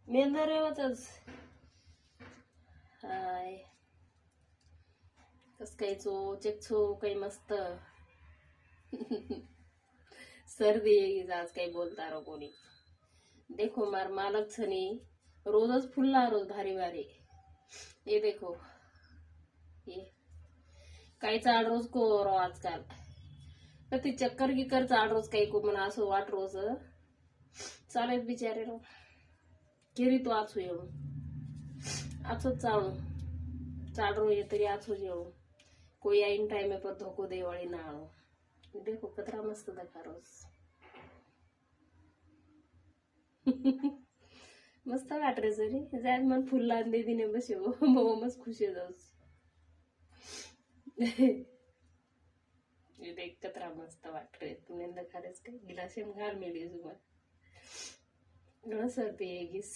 मेंदर रेवतच हाय कस काही चो चेक छो काही मस्त सर्दी येगी आज काही बोलता रो कोणी देखो मार मालक छनी रोजच फुल्ला रोज भारी भारी ये देखो ये काही चाल रोज को रो आजकाल तर ती चक्कर की कर चाल रोज काही को म्हणा असं वाट रोज चालेल बिचारे रो केरी तो आचू येऊ आचोच चालू चाल रो ये तरी आचू जेऊ कोई आईन टाइम पर धोको दे वाली ना आनो देखो कतरा मस्त देखा रोज मस्त वाट रे सरी जाय मन फुल लान दे दिने बस येऊ मग मस्त खुश आहे जाऊस ये देख कतरा मस्त वाट रे तू नेंदा खारेस काय गिलास घाल मिली जुमा घणं सर्दी येगीस